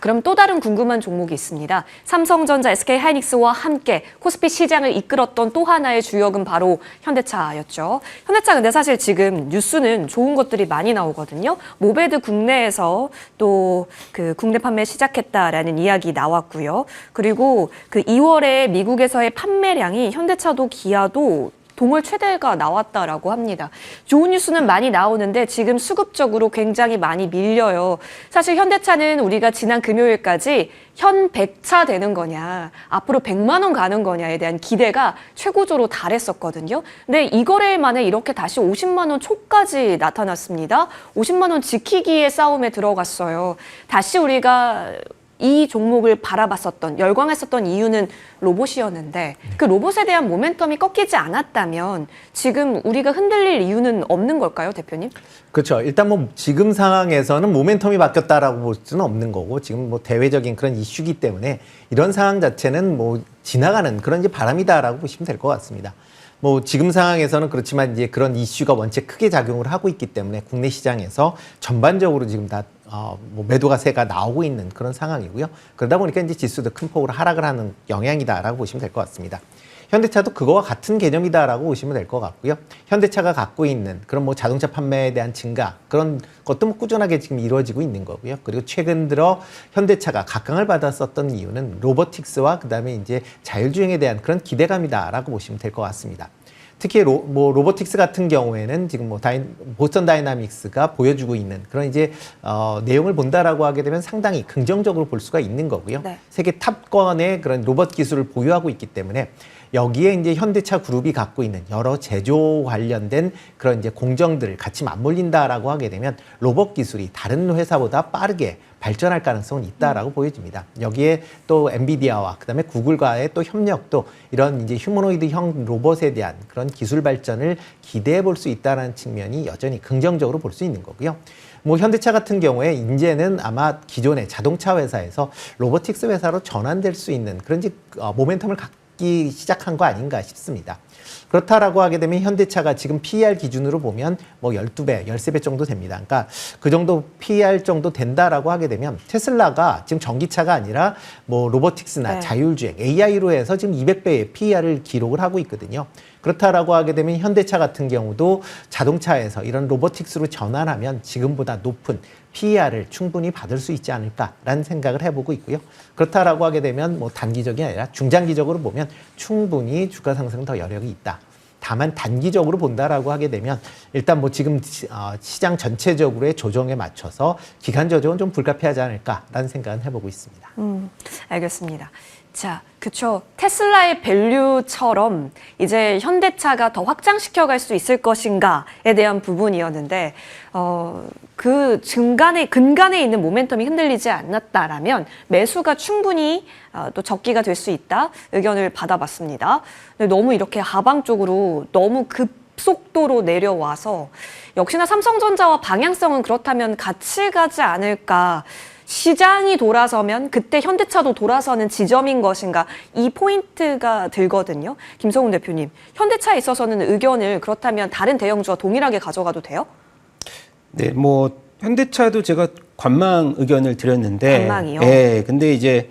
그럼 또 다른 궁금한 종목이 있습니다. 삼성전자, SK하이닉스와 함께 코스피 시장을 이끌었던 또 하나의 주역은 바로 현대차였죠. 현대차 근데 사실 지금 뉴스는 좋은 것들이 많이 나오거든요. 모베드 국내에서 또 그 국내 판매 시작했다라는 이야기 나왔고요. 그리고 그 2월에 미국에서의 판매량이 현대차도 기아도 동월 최대가 나왔다라고 합니다. 좋은 뉴스는 많이 나오는데 지금 수급적으로 굉장히 많이 밀려요. 사실 현대차는 우리가 지난 금요일까지 현 100차 되는 거냐, 앞으로 100만 원 가는 거냐에 대한 기대가 최고조로 달했었거든요. 근데 이 거래일 만에 이렇게 다시 50만 원 초까지 나타났습니다. 50만 원 지키기의 싸움에 들어갔어요. 다시 우리가 이 종목을 바라봤었던, 열광했었던 이유는 로봇이었는데 그 로봇에 대한 모멘텀이 꺾이지 않았다면 지금 우리가 흔들릴 이유는 없는 걸까요, 대표님? 그렇죠. 일단 뭐 지금 상황에서는 모멘텀이 바뀌었다라고 볼 수는 없는 거고 지금 뭐 대외적인 그런 이슈이기 때문에 이런 상황 자체는 뭐 지나가는 그런 이제 바람이다라고 보시면 될 것 같습니다. 뭐 지금 상황에서는 그렇지만 이제 그런 이슈가 원체 크게 작용을 하고 있기 때문에 국내 시장에서 전반적으로 지금 다 뭐 매도가 세가 나오고 있는 그런 상황이고요. 그러다 보니까 이제 지수도 큰 폭으로 하락을 하는 영향이다라고 보시면 될 것 같습니다. 현대차도 그거와 같은 개념이다라고 보시면 될 것 같고요. 현대차가 갖고 있는 그런 뭐 자동차 판매에 대한 증가 그런 것도 뭐 꾸준하게 지금 이루어지고 있는 거고요. 그리고 최근 들어 현대차가 각광을 받았었던 이유는 로보틱스와 그다음에 이제 자율주행에 대한 그런 기대감이다라고 보시면 될 것 같습니다. 특히 로보틱스 같은 경우에는 지금 뭐 보스턴 다이나믹스가 보여주고 있는 그런 이제 내용을 본다라고 하게 되면 상당히 긍정적으로 볼 수가 있는 거고요. 네. 세계 탑권의 그런 로봇 기술을 보유하고 있기 때문에 여기에 이제 현대차 그룹이 갖고 있는 여러 제조 관련된 그런 이제 공정들을 같이 맞물린다라고 하게 되면 로봇 기술이 다른 회사보다 빠르게 발전할 가능성은 있다라고 보여집니다. 여기에 또 엔비디아와 그다음에 구글과의 또 협력도 이런 이제 휴머노이드형 로봇에 대한 그런 기술 발전을 기대해 볼 수 있다는 측면이 여전히 긍정적으로 볼 수 있는 거고요. 뭐 현대차 같은 경우에 이제는 아마 기존의 자동차 회사에서 로보틱스 회사로 전환될 수 있는 그런 이제 모멘텀을 갖기 시작한 거 아닌가 싶습니다. 그렇다라고 하게 되면 현대차가 지금 PER 기준으로 보면 뭐 12배, 13배 정도 됩니다. 그러니까 그 정도 PER 정도 된다라고 하게 되면 테슬라가 지금 전기차가 아니라 뭐 로보틱스나 자율주행, AI로 해서 지금 200배의 PER을 기록을 하고 있거든요. 그렇다라고 하게 되면 현대차 같은 경우도 자동차에서 이런 로보틱스로 전환하면 지금보다 높은 PER을 충분히 받을 수 있지 않을까라는 생각을 해보고 있고요. 그렇다라고 하게 되면 뭐 단기적이 아니라 중장기적으로 보면 충분히 주가 상승 더 여력이 있다. 다만 단기적으로 본다라고 하게 되면 일단 뭐 지금 시장 전체적으로의 조정에 맞춰서 기간 조정은 좀 불가피하지 않을까라는 생각은 해보고 있습니다. 알겠습니다. 자, 그쵸. 테슬라의 밸류처럼 이제 현대차가 더 확장시켜갈 수 있을 것인가에 대한 부분이었는데 그 근간에 있는 모멘텀이 흔들리지 않았다라면 매수가 충분히 또 적기가 될 수 있다 의견을 받아봤습니다. 근데 너무 이렇게 하방 쪽으로 너무 급속도로 내려와서 역시나 삼성전자와 방향성은 그렇다면 같이 가지 않을까. 시장이 돌아서면 그때 현대차도 돌아서는 지점인 것인가 이 포인트가 들거든요. 김성훈 대표님, 현대차에 있어서는 의견을 그렇다면 다른 대형주와 동일하게 가져가도 돼요? 네, 뭐 현대차도 제가 관망 의견을 드렸는데 관망이요? 네, 근데 이제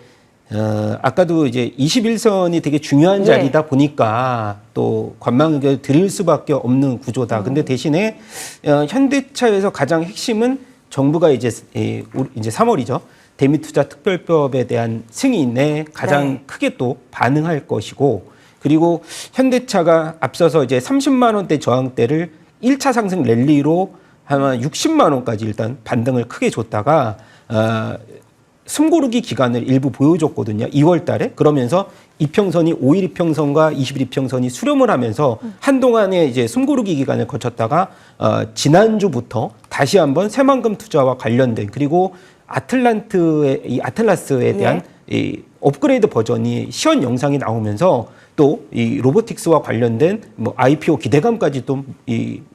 아까도 이제 21선이 되게 중요한 자리다 보니까 또 관망 의견을 드릴 수밖에 없는 구조다. 근데 대신에 현대차에서 가장 핵심은 정부가 이제 3월이죠. 대미투자 특별법에 대한 승인에 가장 크게 또 반응할 것이고, 그리고 현대차가 앞서서 이제 30만 원대 저항대를 1차 상승 랠리로 한 60만 원까지 일단 반등을 크게 줬다가 숨고르기 기간을 일부 보여줬거든요. 2월 달에. 그러면서 이평선이 5일 이평선과 20일 이평선이 수렴을 하면서 한동안의 이제 숨고르기 기간을 거쳤다가 지난주부터 다시 한번 새만금 투자와 관련된 그리고 아틀라스에 대한 이 업그레이드 버전이 시연 영상이 나오면서 또 이 로보틱스와 관련된 뭐 IPO 기대감까지 또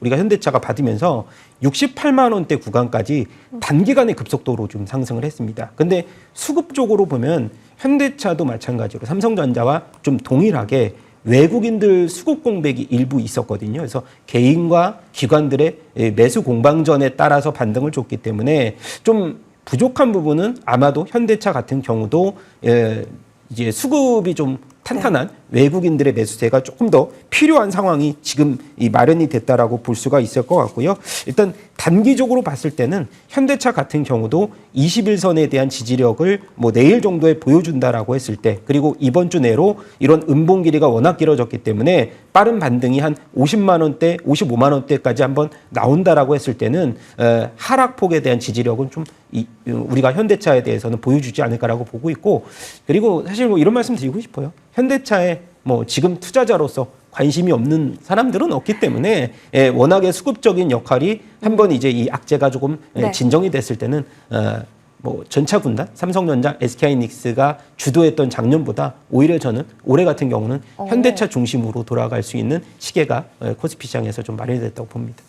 우리가 현대차가 받으면서 68만 원대 구간까지 단기간에 급속도로 좀 상승을 했습니다. 근데 수급 쪽으로 보면 현대차도 마찬가지로 삼성전자와 좀 동일하게 외국인들 수급 공백이 일부 있었거든요. 그래서 개인과 기관들의 매수 공방전에 따라서 반등을 줬기 때문에 좀 부족한 부분은 아마도 현대차 같은 경우도 이제 수급이 좀 탄탄한 외국인들의 매수세가 조금 더 필요한 상황이 지금 이 마련이 됐다라고 볼 수가 있을 것 같고요. 일단 단기적으로 봤을 때는 현대차 같은 경우도 21선에 대한 지지력을 뭐 내일 정도에 보여준다라고 했을 때, 그리고 이번 주 내로 이런 음봉 길이가 워낙 길어졌기 때문에 빠른 반등이 한 50만 원대, 55만 원대까지 한번 나온다라고 했을 때는 하락폭에 대한 지지력은 좀 우리가 현대차에 대해서는 보여주지 않을까라고 보고 있고, 그리고 사실 뭐 이런 말씀 드리고 싶어요. 현대차에 뭐 지금 투자자로서 관심이 없는 사람들은 없기 때문에 워낙에 수급적인 역할이 한번 이제 이 악재가 조금 진정이 됐을 때는 뭐 전차 군단, 삼성전자, SK하이닉스가 주도했던 작년보다 오히려 저는 올해 같은 경우는 현대차 중심으로 돌아갈 수 있는 시계가 코스피 시장에서 좀 마련이 됐다고 봅니다.